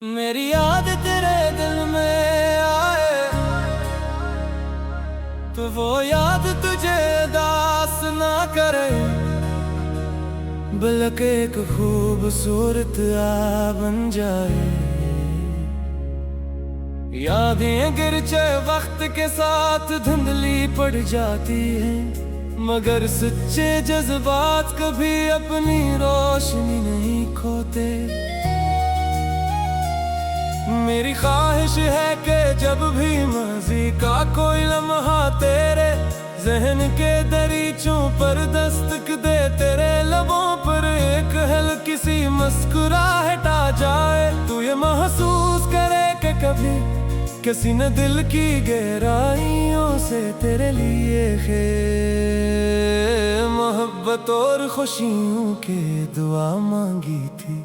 मेरी याद तेरे दिल में आए तो वो याद तुझे दास ना करे, बल्कि एक खूबसूरत आ बन जाए। यादें गिरचे वक्त के साथ धुंधली पड़ जाती है, मगर सच्चे जज्बात कभी अपनी रोशनी नहीं खोते। मेरी ख्वाहिश है कि जब भी माज़ी का कोई लम्हा तेरे जहन के दरीचों पर दस्तक दे, तेरे लबों पर एक हल्की सी मुस्कुराहट आ जाए, तू ये महसूस करे कि कभी किसी ने दिल की गहराइयों से तेरे लिए मोहब्बत और खुशियों के दुआ मांगी थी।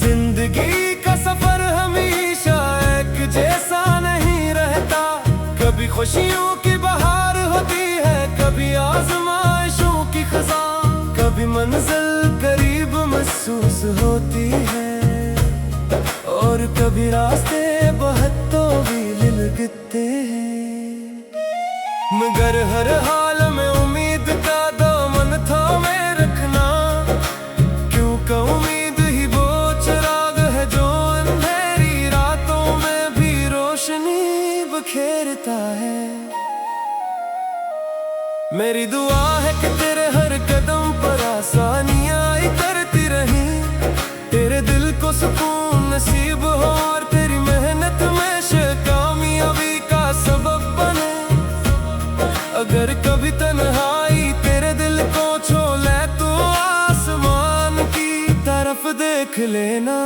जिंदगी का सफर हमेशा एक जैसा नहीं रहता, कभी खुशियों की बहार होती है, कभी आजमाइशों की खज़ां, कभी मंजिल करीब महसूस होती है और कभी रास्ते बहुत तवील लगते हैं। मगर हर हाल में उम्मीद का दामन थामे रखना, क्योंकि उम्मीद ही वो चिराग है जो अंधेरी रातों में भी रोशनी बखेरता है। मेरी दुआ है कि तेरे हर कदम पर आसानियां करती रही, तेरे दिल को सुकून नसीब हो और तेरी मेहनत में से कामयाबी का सबब बने। अगर कभी तन्हाई तेरे दिल को छोले तो आसमान की तरफ देख लेना,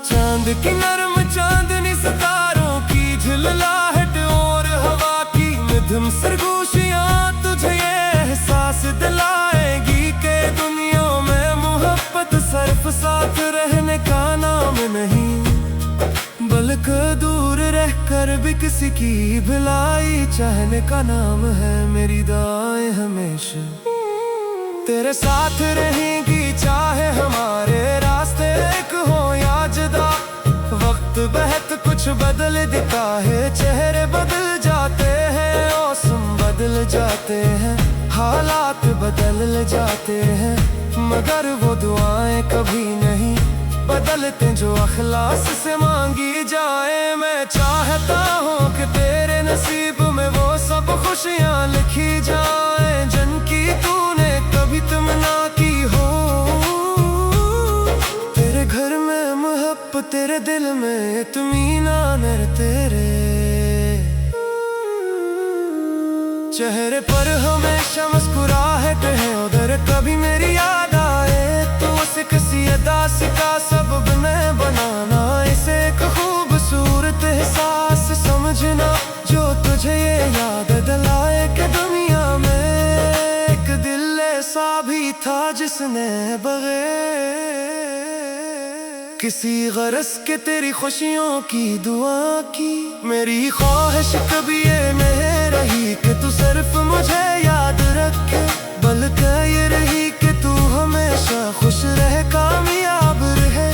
चांद की नरम चांदनी सितारों की झिललाहट और हवा की मध्यम सरगोशियां तुझे ये एहसास दिलाएगी कि दुनिया में मोहब्बत सिर्फ साथ रहने का नाम नहीं, बल्कि दूर रहकर भी किसी की भलाई चाहने का नाम है। मेरी दुआएं हमेशा तेरे साथ रहेंगी, चाहे हमारे रास्ते एक हो या जुदा। वक्त बहुत कुछ बदल देता है, चेहरे बदल जाते हैं, मौसम बदल जाते हैं, हालात बदल जाते हैं, मगर वो दुआएं कभी नहीं बदलते जो अखलास से मांगी जाए। मैं चाहता हूँ कि तेरे नसीब में वो सब खुशियाँ लिखी जाए जिनकी तूने कभी तमन्ना की हो। तेरे घर में मोहब्बत, तेरे दिल में इत्मीनान, तेरे चेहरे पर हमेशा मुस्कुराहट है। उधर कभी मेरी याद आए तो उसे किसी अदास का सबब न बनाना, इसे एक खूबसूरत एहसास समझना जो तुझे ये याद दिलाए कि दुनिया में एक दिल ऐसा भी था जिसने बगैर किसी गरज के तेरी खुशियों की दुआ की। मेरी ख्वाहिश कभी ये नहीं रही कि तू सिर्फ मुझे याद रखे, बल्कि ये रही कि तू हमेशा खुश रहे, कामयाब रहे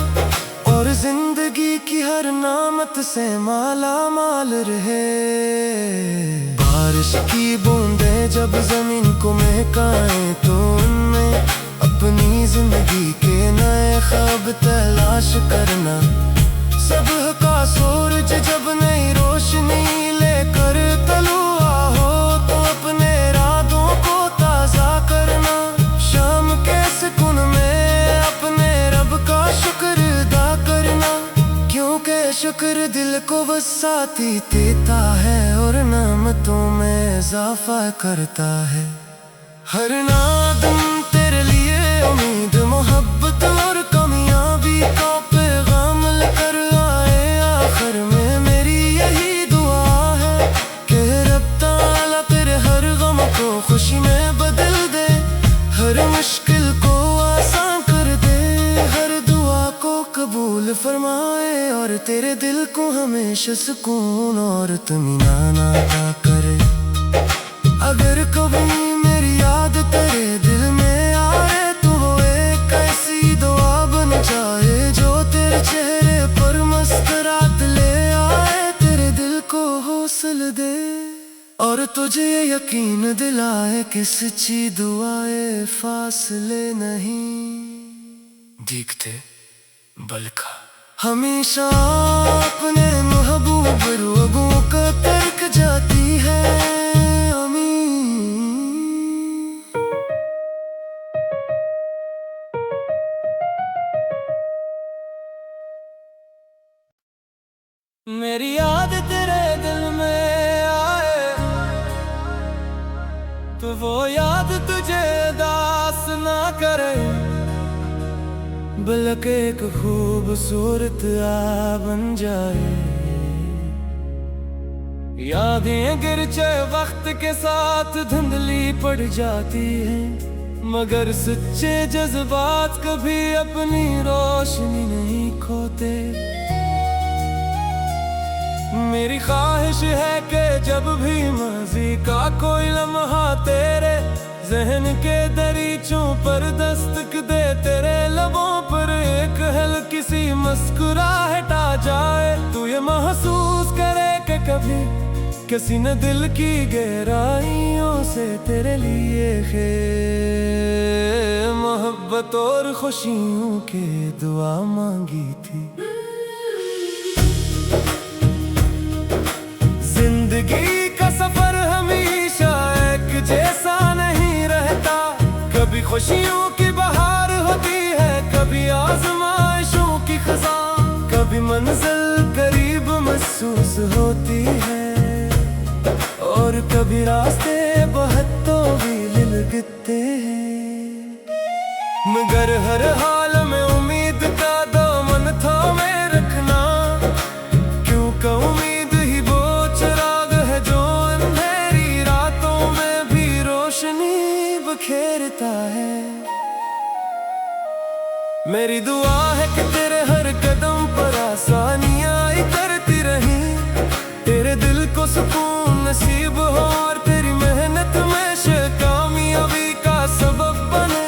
और जिंदगी की हर नामत से माला माल रहे। बारिश की बूंदें जब जमीन को महकाएं तो उनमें अपनी जिंदगी के नए ख्वाब तलाश करना। सुबह का सूरज जब नई रोशनी लेकर तलुआ हो तो अपने इरादों को ताजा करना। शाम के सुकून में अपने रब का शुक्र अदा करना, क्योंकि शुक्र दिल को वसाती देता है और नेमतों में इजाफा करता है। हर नादम तेरे लिए उम्मीद, मोहब्बत और कामयाबी का पैगाम लेकर आए। आखिर में मेरी यही दुआ है कि रब ताला तेरे हर गम को खुशी में बदल दे, हर मुश्किल को आसान कर दे, हर दुआ को कबूल फरमाए और तेरे दिल को हमेशा सुकून और इत्मीनान अता करे। अगर कभी मेरी याद तेरे दिल में आए तो वो एक तुझे ये यकीन दिलाए कि सच्ची दुआएं फासले नहीं दिखते बल्कि हमेशा अपने महबूब लोगों का तर्क जाती है। मेरी याद तेरे दिल में आए तो वो याद तुझे दास ना करे, बल्कि एक खूबसूरत आ बन जाए। यादें गिरचे वक्त के साथ धुंधली पड़ जाती हैं, मगर सच्चे जज्बात कभी अपनी रोशनी नहीं खोते। मेरी ख्वाहिश है कि जब भी माज़ी का कोई लम्हा तेरे ज़हन के दरीचों पर दस्तक दे, तेरे लबों पर एक हल्की सी मुस्कुराहट आ जाए, तू ये महसूस करे कि कभी किसी ने दिल की गहराइयों से तेरे लिए मोहब्बत और खुशियों की दुआ मांगी थी। जिंदगी का सफर हमेशा एक जैसा नहीं रहता, कभी खुशियों की बहार होती है, कभी आज़माइशों की खज़ां, कभी मंजिल करीब महसूस होती है और कभी रास्ते बहुत तवील लगते हैं। मगर हर हाल में उम्मीद का दामन थामे रखना, क्योंकि उम्मीद खेरता है। मेरी दुआ है कि तेरे हर कदम पर आसानियां करती रही, तेरे दिल को सुकून नसीब हो और तेरी मेहनत में से कामयाबी का सबब बने।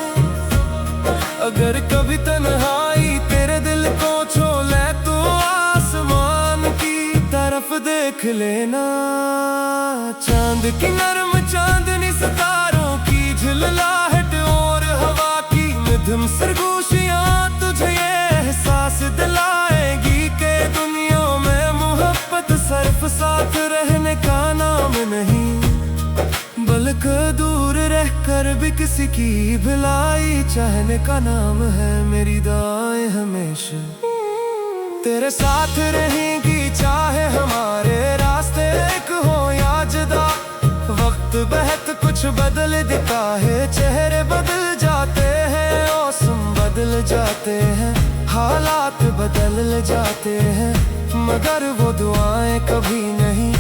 अगर कभी तन्हाई तेरे दिल को छो ले तो आसमान की तरफ देख लेना, चांद की नरम चांदनी सितारों झिललाहट और हवा की मध्यम सरगोशियां तुझे ये एहसास दिलाएगी कि दुनिया में मोहब्बत सिर्फ साथ रहने का नाम नहीं, बल्कि दूर रहकर भी किसी की भलाई चाहने का नाम है। मेरी दुआएं हमेशा तेरे साथ रहेंगी, चाहे हमारे रास्ते एक हो या जुदा। वक्त बहुत कुछ बदल देता है, चेहरे बदल जाते हैं, मौसम बदल जाते हैं, हालात बदल जाते हैं, मगर वो दुआएं कभी नहीं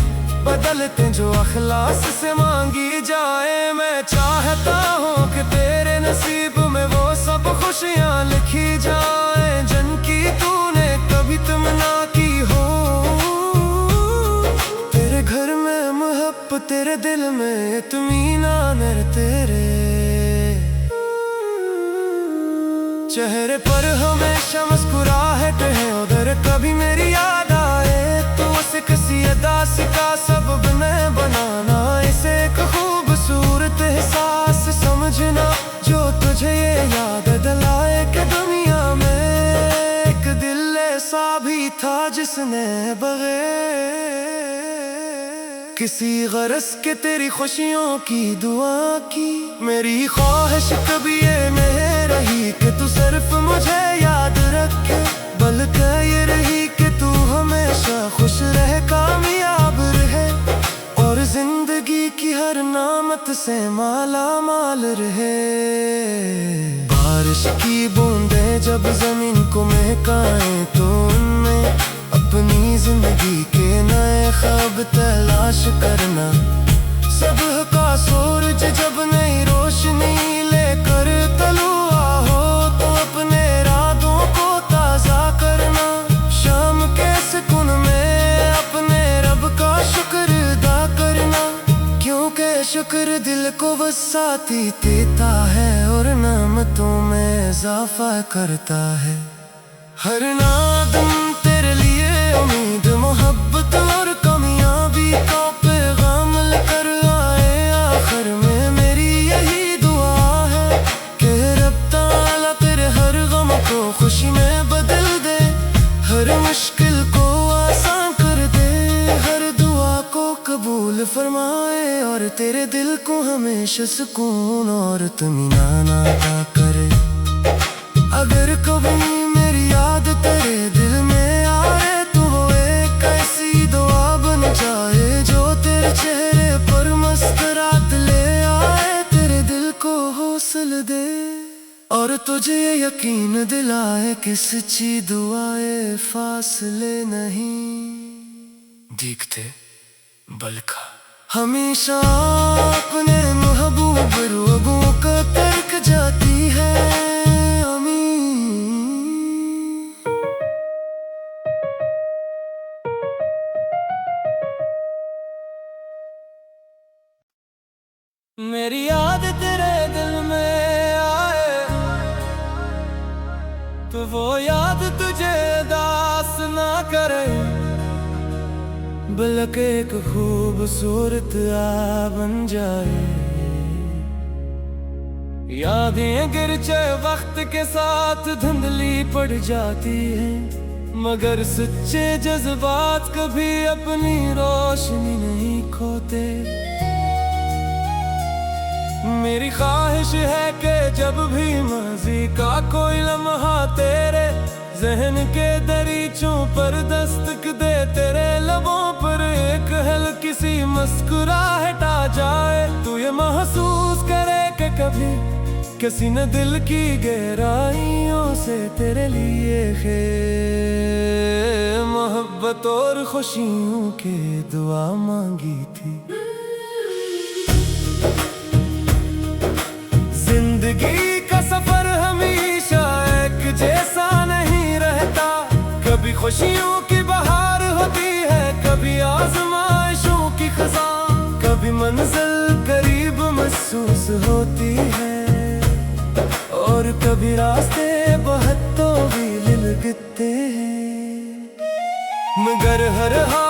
बदलते जो अखलास से मांगी जाए। मैं चाहता हूँ कि तेरे नसीब में वो सब खुशियाँ लिखी जाए जिनकी तूने कभी तमन्ना की हो। तेरे घर में मोहब्बत, तेरे दिल में इत्मीनान, तेरे चेहरे पर हमेशा मुस्कुराहट है। उधर कभी मेरी याद आए तो उसे किसी अदास का सबब न बनाना, इसे एक खूबसूरत एहसास समझना जो तुझे ये याद दिलाए कि दुनिया में एक दिल ऐसा भी था जिसने बगैर किसी गरज के तेरी खुशियों की दुआ की। मेरी ख्वाहिश कभी ये नहीं रही कि तू सिर्फ मुझे याद रखे, बल्कि ये रही कि तू हमेशा खुश रहे, कामयाब रहे और जिंदगी की हर नामत से माला माल रहे। बारिश की बूंदें जब जमीन को महकाएं तो उनमें अपनी जिंदगी के नए ख्वाब तलाश करना। सुबह का सूरज जब नई रोशनी लेकर तलुआ हो तो अपने इरादों को ताज़ा करना। शाम के सुकून में अपने रब का शुक्र अदा करना, क्योंकि शुक्र दिल को वसाती देता है और नेमतों में इजाफा करता है। हर नादम तेरे लिए उम्मीद, मोहब्बत और कामयाबी का पैगाम लेकर तेरे दिल को हमेशा सुकून और इत्मीनान आता करे। अगर कभी मेरी याद तेरे दिल में आए तो वो एक ऐसी दुआ बन जाए जो तेरे चेहरे पर मुस्कुराहट ले आए, तेरे दिल को हौसला दे और तुझे ये यकीन दिलाए कि सच्ची दुआएं फासले नहीं दिखते बल्कि हमेशा अपने महबूब लोगों को तर्क जाती है। आमीन। मेरी याद तेरे दिल में आए तो वो याद तुझे दास ना करे, बल्कि एक खूबसूरत आ बन जाए। यादें गिरचे वक्त के साथ धुंधली पड़ जाती हैं, मगर सच्चे जज्बात कभी अपनी रोशनी नहीं खोते। मेरी ख्वाहिश है कि जब भी माज़ी का कोई लम्हा तेरे ज़हन के दरीचों पर दस्तक दे, तेरे लबों पर एक हल्की सी मुस्कुराहट आ जाए, तू ये महसूस करे कि कभी किसी ने दिल की गहराइयों से तेरे लिए मोहब्बत और खुशियों की दुआ मांगी थी। जिंदगी का सफर हमेशा एक जैसा नहीं रहता, कभी खुशियों की बहार होती है, कभी आज़माइशों की खज़ां, कभी मंजिल करीब महसूस होती है और कभी रास्ते बहुत तवील लगते हैं, मगर हर हाल